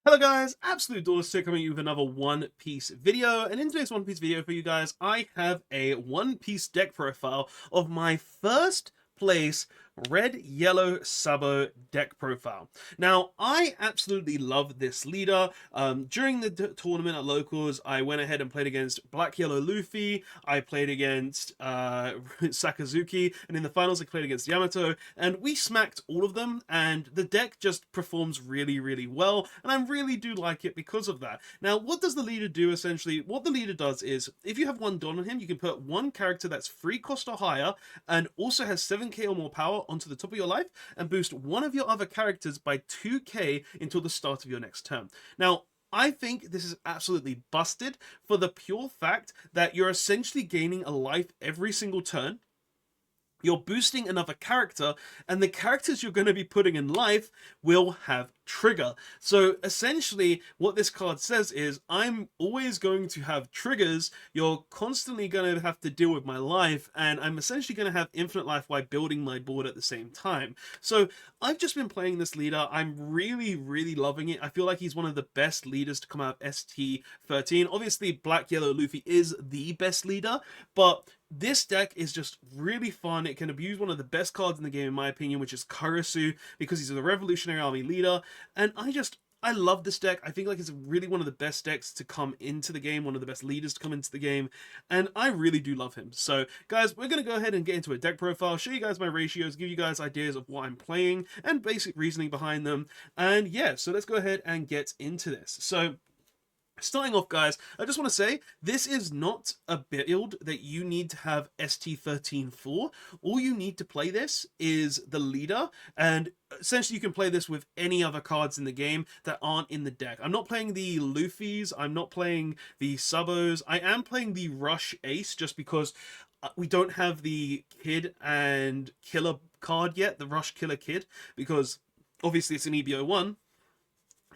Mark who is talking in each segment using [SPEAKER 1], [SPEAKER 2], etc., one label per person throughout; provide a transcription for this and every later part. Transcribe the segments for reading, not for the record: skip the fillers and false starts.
[SPEAKER 1] Hello guys, Absolute Doors here coming at you with another One Piece video, and in today's One Piece video for you guys, I have a One Piece deck profile of my first place red yellow sabo deck profile. Now I absolutely love this leader. During the tournament at locals, I went ahead and played against black yellow Luffy. I played against Sakazuki, and in the finals I played against Yamato, and we smacked all of them, and the deck just performs really well, and I really do like it because of that. Now what does the leader do? Essentially what the leader does is, if you have one Don on him, you can put one character that's 3 cost or higher and also has 7k or more power onto the top of your life, and boost one of your other characters by 2k until the start of your next turn. Now I think this is absolutely busted for the pure fact that you're essentially gaining a life every single turn. You're boosting another character, and the characters you're going to be putting in life will have trigger. So essentially what this card says is, I'm always going to have triggers, you're constantly going to have to deal with my life, and I'm essentially going to have infinite life while building my board at the same time. So I've just been playing this leader. I'm really loving it. I feel like he's one of the best leaders to come out of ST13. Obviously black yellow Luffy is the best leader, but this deck is just really fun. It can abuse one of the best cards in the game in my opinion, which is Karasu, because he's a Revolutionary Army leader, and I love this deck. I think like it's really one of the best decks to come into the game, one of the best leaders to come into the game, and I really do love him. So guys, we're going to go ahead and get into a deck profile, show you guys my ratios, give you guys ideas of what I'm playing and basic reasoning behind them, and yeah, so let's go ahead and get into this. So starting off guys, I just want to say this is not a build that you need to have ST13 for. All you need to play this is the leader, and essentially you can play this with any other cards in the game that aren't in the deck. I'm not playing the Luffy's, I'm not playing the Sabos, I am playing the Rush Ace just because we don't have the Kid and Killer card yet, the Rush Killer Kid, because obviously it's an EBO1.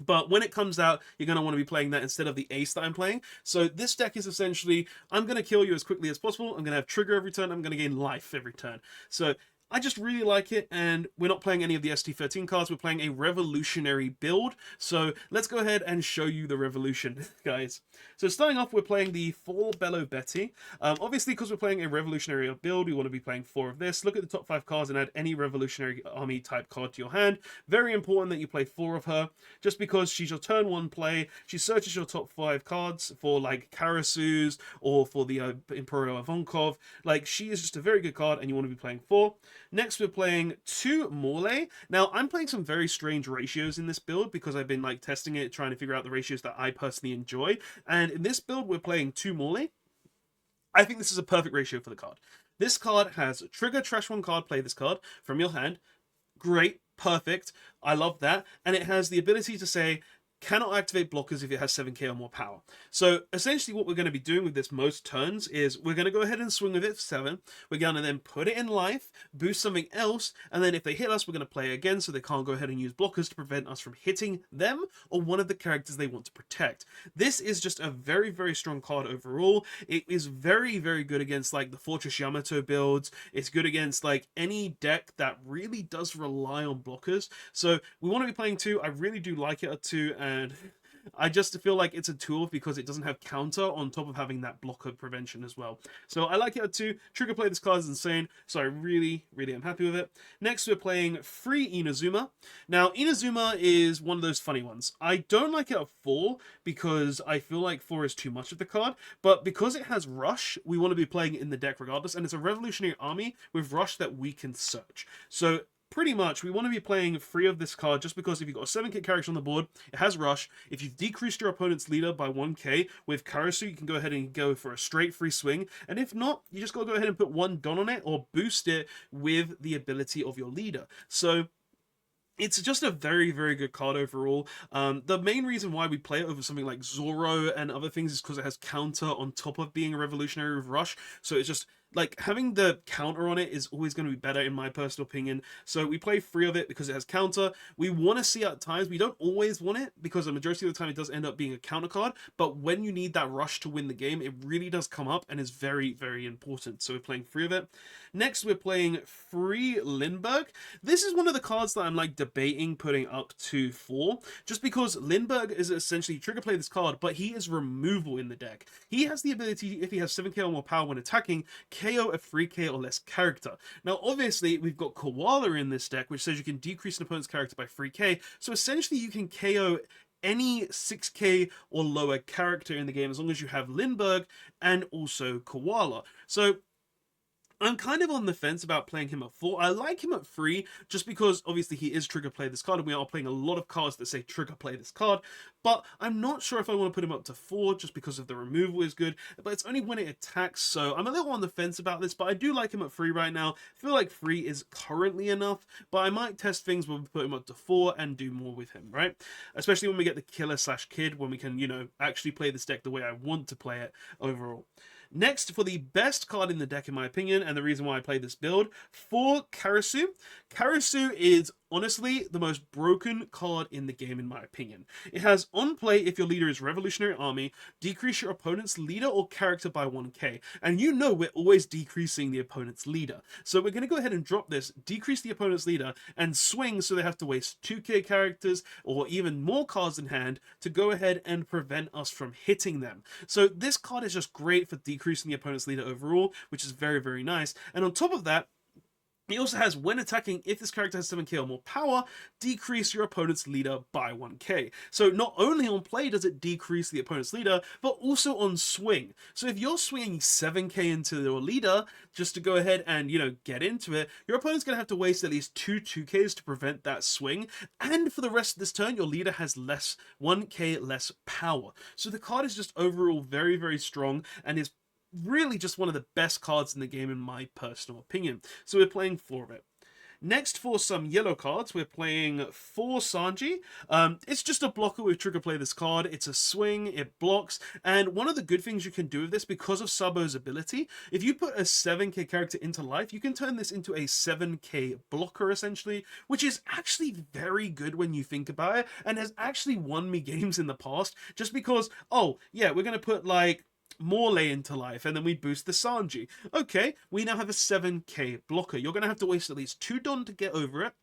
[SPEAKER 1] But when it comes out, you're going to want to be playing that instead of the ace that I'm playing. So this deck is essentially, I'm going to kill you as quickly as possible. I'm going to have trigger every turn. I'm going to gain life every turn. So I just really like it, and we're not playing any of the ST13 cards. We're playing a revolutionary build. So let's go ahead and show you the revolution, guys. So starting off, we're playing the 4 Bello Betty. Obviously, because we're playing a revolutionary build, we want to be playing 4 of this. Look at the top 5 cards and add any revolutionary army type card to your hand. Very important that you play 4 of her, just because she's your turn 1 play. She searches your top 5 cards for like Karasu's or for the Emperor Ivankov. Like, she is just a very good card, and you want to be playing 4. Next, we're playing 2 Morley. Now, I'm playing some very strange ratios in this build because I've been like testing it, trying to figure out the ratios that I personally enjoy. And in this build, we're playing 2 Morley. I think this is a perfect ratio for the card. This card has trigger, trash 1 card, play this card from your hand. Great, perfect. I love that. And it has the ability to say, cannot activate blockers if it has 7k or more power. So essentially what we're going to be doing with this most turns is we're going to go ahead and swing with it for 7. We're going to then put it in life, boost something else, and then if they hit us, we're going to play again so they can't go ahead and use blockers to prevent us from hitting them or one of the characters they want to protect. This is just a very strong card overall. It is very good against like the Fortress Yamato builds. It's good against like any deck that really does rely on blockers. So we want to be playing 2. I really do like it at 2, and I just feel like it's a tool because it doesn't have counter on top of having that blocker prevention as well. So I like it at 2. Trigger play this card is insane, so I really am happy with it. Next, we're playing 3 Inazuma. Now, Inazuma is one of those funny ones. I don't like it at 4 because I feel like 4 is too much of the card, but because it has Rush, we want to be playing it in the deck regardless, and it's a revolutionary army with Rush that we can search. So pretty much, we want to be playing 3 of this card just because if you've got a 7k character on the board, it has Rush. If you've decreased your opponent's leader by 1k with Karasu, you can go ahead and go for a straight free swing. And if not, you just got to go ahead and put 1 Don on it or boost it with the ability of your leader. So it's just a very good card overall. The main reason why we play it over something like Zoro and other things is because it has counter on top of being a revolutionary with Rush. So it's just like having the counter on it is always going to be better in my personal opinion. So we play 3 of it because it has counter. We want to see at times, we don't always want it because the majority of the time it does end up being a counter card, but when you need that rush to win the game, it really does come up and is very important. So we're playing 3 of it. Next, we're playing Free Lindbergh. This is one of the cards that I'm like debating putting up to 4, just because Lindbergh is essentially trigger play this card, but he is removal in the deck. He has the ability, if he has 7k or more power when attacking, KO a 3k or less character. Now, obviously, we've got Koala in this deck, which says you can decrease an opponent's character by 3k, so essentially you can KO any 6k or lower character in the game as long as you have Lindbergh and also Koala. So I'm kind of on the fence about playing him at 4. I like him at 3, just because obviously he is trigger play this card, and we are playing a lot of cards that say trigger play this card, but I'm not sure if I want to put him up to 4, just because of the removal is good, but it's only when it attacks, so I'm a little on the fence about this, but I do like him at 3 right now. I feel like 3 is currently enough, but I might test things when we put him up to 4 and do more with him, right? Especially when we get the killer/kid, when we can, you know, actually play this deck the way I want to play it overall. Next, for the best card in the deck, in my opinion, and the reason why I play this build, for Karasu. Karasu is honestly the most broken card in the game, in my opinion. It has on play, if your leader is Revolutionary Army, decrease your opponent's leader or character by 1k. And you know we're always decreasing the opponent's leader. So we're going to go ahead and drop this, decrease the opponent's leader, and swing so they have to waste 2k characters or even more cards in hand to go ahead and prevent us from hitting them. So this card is just great for decreasing the opponent's leader overall, which is very, very nice. And on top of that, he also has, when attacking, if this character has 7k or more power, decrease your opponent's leader by 1k. So not only on play does it decrease the opponent's leader, but also on swing. So if you're swinging 7k into your leader, just to go ahead and, you know, get into it, your opponent's going to have to waste at least 2/2ks to prevent that swing. And for the rest of this turn, your leader has 1k less power. So the card is just overall very, very strong, and is really just one of the best cards in the game, in my personal opinion. So we're playing 4 of it. Next, for some yellow cards, we're playing 4 Sanji. It's just a blocker with trigger play this card. It's a swing, it blocks, and one of the good things you can do with this, because of Sabo's ability, if you put a 7k character into life, you can turn this into a 7k blocker, essentially, which is actually very good when you think about it, and has actually won me games in the past, just because, oh, yeah, we're going to put, like, Morley into life, and then we boost the Sanji. Okay, we now have a 7k blocker. You're going to have to waste at least 2 Don to get over it.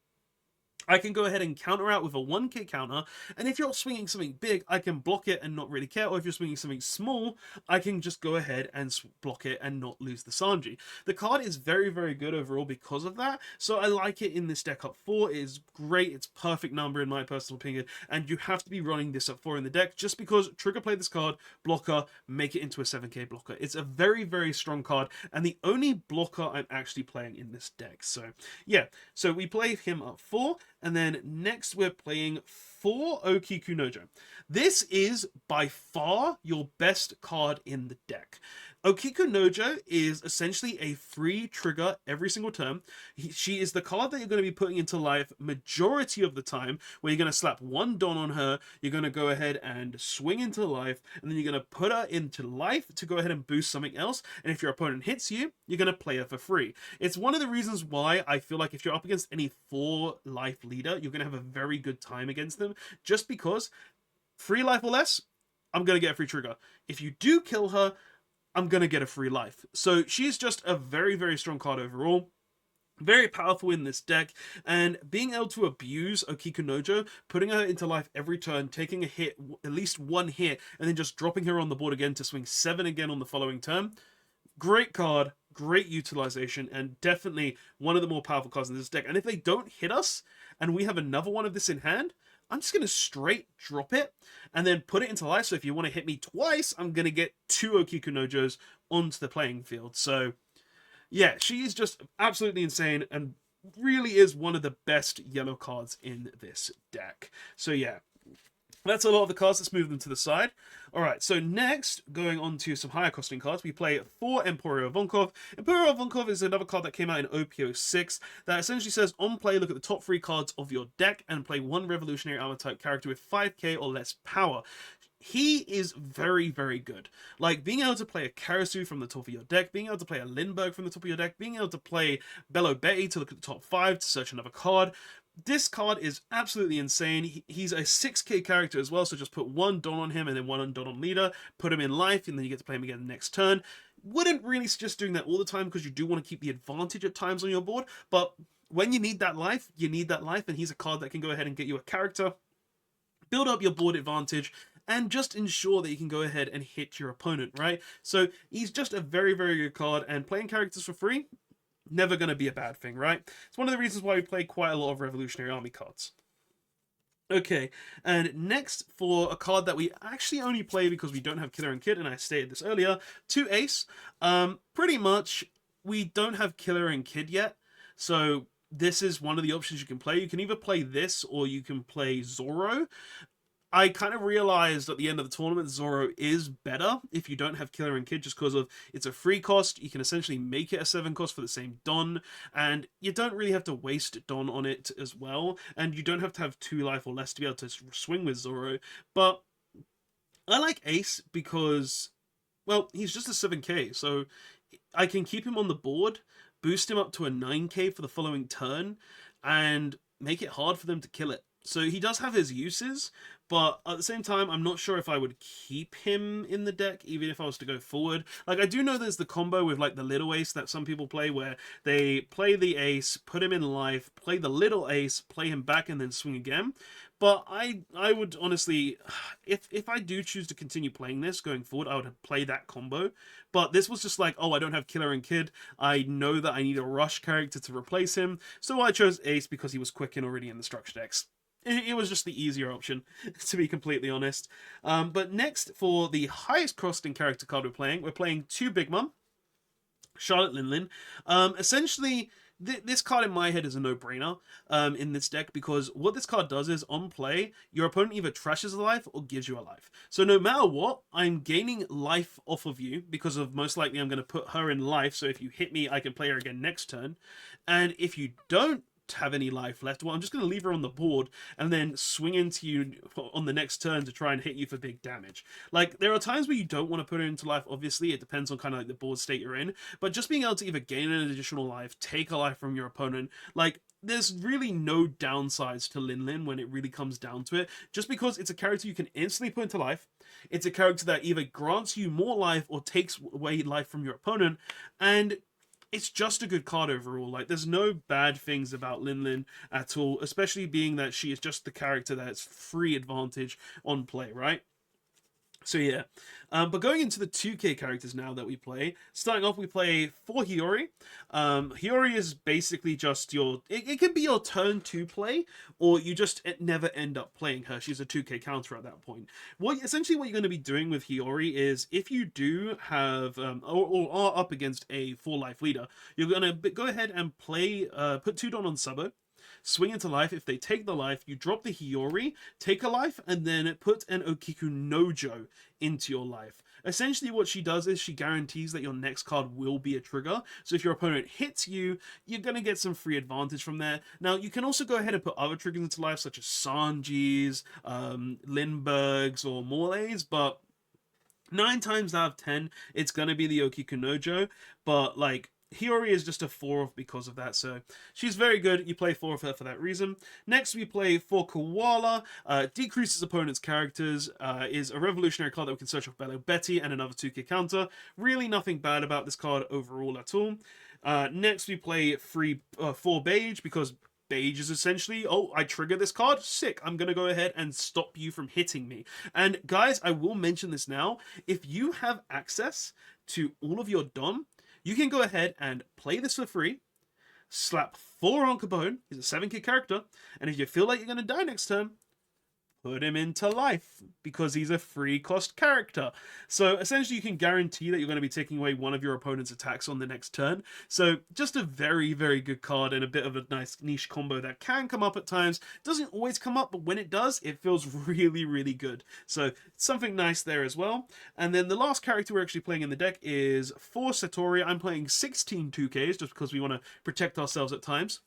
[SPEAKER 1] I can go ahead and counter out with a 1k counter, and if you're swinging something big, I can block it and not really care, or if you're swinging something small, I can just go ahead and block it and not lose the Sanji. The card is very, very good overall because of that, so I like it in this deck up 4. It is great, it's perfect number in my personal opinion, and you have to be running this up 4 in the deck, just because trigger play this card, blocker, make it into a 7k blocker. It's a very, very strong card, and the only blocker I'm actually playing in this deck. So yeah, so we play him up 4, and then next we're playing 4 Okikunojo. This is by far your best card in the deck. Okikunojo is essentially a free trigger every single turn. She is the card that you're going to be putting into life majority of the time, where you're going to slap 1 Don on her, you're going to go ahead and swing into life, and then you're going to put her into life to go ahead and boost something else, and if your opponent hits you, you're going to play her for free. It's one of the reasons why I feel like if you're up against any 4 life leader, you're going to have a very good time against them, just because 3 life or less, I'm going to get a free trigger. If you do kill her, I'm going to get a free life. So she's just a very, very strong card overall. Very powerful in this deck, and being able to abuse Okikunojo, putting her into life every turn, taking a hit, at least 1 hit, and then just dropping her on the board again to swing 7 again on the following turn. Great card, great utilization, and definitely one of the more powerful cards in this deck. And if they don't hit us, and we have another one of this in hand, I'm just going to straight drop it and then put it into life. So if you want to hit me twice, I'm going to get 2 Okikunojos onto the playing field. So yeah, she is just absolutely insane and really is one of the best yellow cards in this deck. So yeah, that's a lot of the cards. Let's move them to the side. Alright, so next, going on to some higher costing cards, we play 4 Emporio Vonkov. Emporio Vonkov is another card that came out in OPO6 that essentially says, on play, look at the top 3 cards of your deck and play 1 Revolutionary Armor type character with 5k or less power. He is very, very good. Like, being able to play a Karasu from the top of your deck, being able to play a Lindbergh from the top of your deck, being able to play Bello Betty to look at the top 5 to search another card, This card is absolutely insane. He's a 6k character as well, so just put 1 Don on him and then 1 Don on leader, put him in life, and then you get to play him again the next turn. Wouldn't really suggest doing that all the time because you do want to keep the advantage at times on your board, but when you need that life, you need that life, and he's a card that can go ahead and get you a character, build up your board advantage, and just ensure that you can go ahead and hit your opponent, right? So he's just a very, very good card, and playing characters for free, never going to be a bad thing, right? It's one of the reasons why we play quite a lot of Revolutionary Army cards. Okay, and next for a card that we actually only play because we don't have Killer and Kid, and I stated this earlier, 2 Ace. Pretty much, we don't have Killer and Kid yet, so this is one of the options you can play. You can either play this or you can play Zorro. I kind of realized at the end of the tournament Zorro is better if you don't have Killer and Kid, just because of it's a free cost. You can essentially make it a 7 cost for the same Don, and you don't really have to waste Don on it as well, and you don't have to have 2 life or less to be able to swing with Zorro. But I like Ace because, well, he's just a 7k, so I can keep him on the board, boost him up to a 9k for the following turn, and make it hard for them to kill it. So he does have his uses, but at the same time, I'm not sure if I would keep him in the deck, even if I was to go forward. Like, I do know there's the combo with, like, the little ace that some people play, where they play the ace, put him in life, play the little ace, play him back, and then swing again. But I would honestly, if I do choose to continue playing this going forward, I would play that combo. But this was just like, oh, I don't have Killer and Kid. I know that I need a rush character to replace him, so I chose Ace because he was quick and already in the structure decks. It was just the easier option, to be completely honest. But next, for the highest costing character card we're playing 2 Big Mom, Charlotte Linlin. Essentially, this card in my head is a no-brainer in this deck, because what this card does is, on play, your opponent either trashes a life or gives you a life. So no matter what, I'm gaining life off of you, because of most likely I'm going to put her in life, so if you hit me, I can play her again next turn. And if you don't have any life left, well, I'm just going to leave her on the board and then swing into you on the next turn to try and hit you for big damage. Like, there are times where you don't want to put her into life. Obviously, it depends on kind of like the board state you're in, but just being able to either gain an additional life, take a life from your opponent, like, there's really no downsides to Linlin when it really comes down to it, just because it's a character you can instantly put into life. It's a character that either grants you more life or takes away life from your opponent, and it's just a good card overall. Like, there's no bad things about Linlin at all, especially being that she is just the character that's free advantage on play, right? So yeah, but going into the 2k characters now that we play, starting off we play 4 Hiyori. Hiyori is basically just your, it can be your turn to play, or you just never end up playing her. She's a 2k counter at that point. Essentially what you're going to be doing with Hiyori is, if you do have, or are up against a 4 life leader, you're going to go ahead and play, put 2 Don on Sabo, swing into life. If they take the life, you drop the Hiyori, take a life, and then put an Okiku Nojo into your life. Essentially what she does is she guarantees that your next card will be a trigger. So if your opponent hits you, you're going to get some free advantage from there. Now, you can also go ahead and put other triggers into life, such as Sanji's, Lindbergh's, or Morley's, but 9 times out of 10, it's going to be the Okiku Nojo. But, like, Hiyori is just a 4 because of that, so she's very good. You play 4 of her for that reason. Next, we play 4 Koala. Decreases opponent's characters. Is a revolutionary card that we can search off Bello Betty and another 2k counter. Really nothing bad about this card overall at all. Next, we play 4 Beige, because Beige is essentially, oh, I trigger this card, sick, I'm gonna go ahead and stop you from hitting me. And guys, I will mention this now, if you have access to all of your Dom, you can go ahead and play this for free, slap 4 on Cabone, he's a 7k character, and if you feel like you're going to die next turn, put him into life, because he's a free cost character. So essentially you can guarantee that you're going to be taking away one of your opponent's attacks on the next turn. So just a very, very good card, and a bit of a nice niche combo that can come up at times. Doesn't always come up, but when it does, it feels really, really good. So something nice there as well. And then the last character we're actually playing in the deck is 4 Satori. I'm playing 16 2Ks just because we want to protect ourselves at times.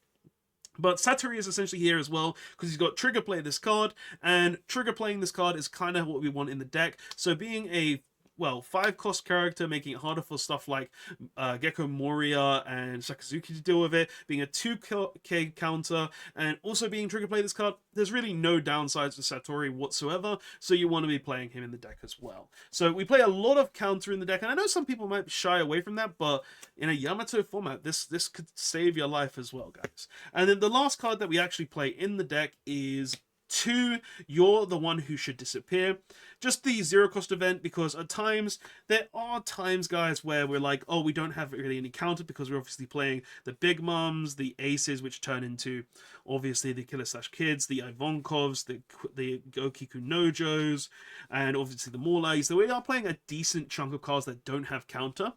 [SPEAKER 1] But Satori is essentially here as well, because he's got trigger play this card, and trigger playing this card is kind of what we want in the deck. So being a well, 5-cost character, making it harder for stuff like Gecko Moria and Sakazuki to deal with it, being a 2k counter, and also being trigger play this card. There's really no downsides to Satori whatsoever, so you want to be playing him in the deck as well. So we play a lot of counter in the deck, and I know some people might shy away from that, but in a Yamato format, this could save your life as well, guys. And then the last card that we actually play in the deck is 2, You're the One Who Should Disappear. Just the 0-cost event, because at times, there are times, guys, where we're like, oh, we don't have really any counter because we're obviously playing the Big Mums, the Aces, which turn into, obviously, the Killer/Kids, the Ivankovs, the Gokiku Nojos, and obviously the Morlais. So we are playing a decent chunk of cards that don't have counter.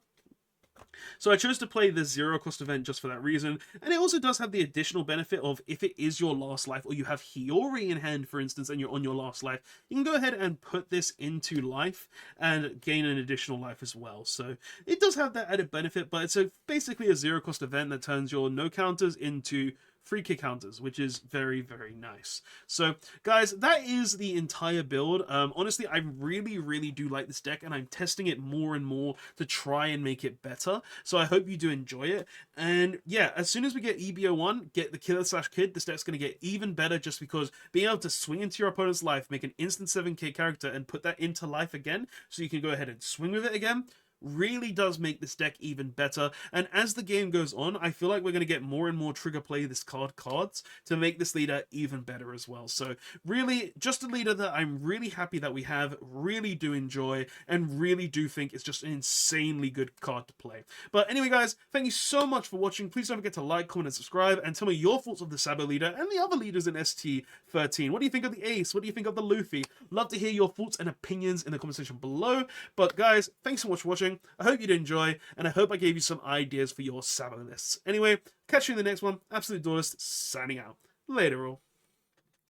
[SPEAKER 1] So I chose to play the 0-cost event just for that reason, and it also does have the additional benefit of if it is your last life, or you have Hiyori in hand, for instance, and you're on your last life, you can go ahead and put this into life and gain an additional life as well. So it does have that added benefit, but it's basically a 0-cost event that turns your no counters into free kick counters, which is very, very nice. So guys, that is the entire build. Honestly, I really do like this deck, and I'm testing it more and more to try and make it better. So I hope you do enjoy it. And yeah, as soon as we get EBO1, get the Killer/Kid, this deck's going to get even better, just because being able to swing into your opponent's life, make an instant 7k character, and put that into life again, so you can go ahead and swing with it again, really does make this deck even better. And as the game goes on, I feel like we're going to get more and more trigger play this cards to make this leader even better as well. So really, just a leader that I'm really happy that we have, really do enjoy, and really do think it's just an insanely good card to play. But anyway, guys, thank you so much for watching. Please don't forget to like, comment, and subscribe, and tell me your thoughts of the Sabo leader and the other leaders in ST13. What do you think of the Ace? What do you think of the Luffy? Love to hear your thoughts and opinions in the comment section below. But guys, thanks so much for watching. I hope you did enjoy, and I hope I gave you some ideas for your Sabo lists. Anyway, catch you in the next one. Absolute Duelist, signing out. Later all.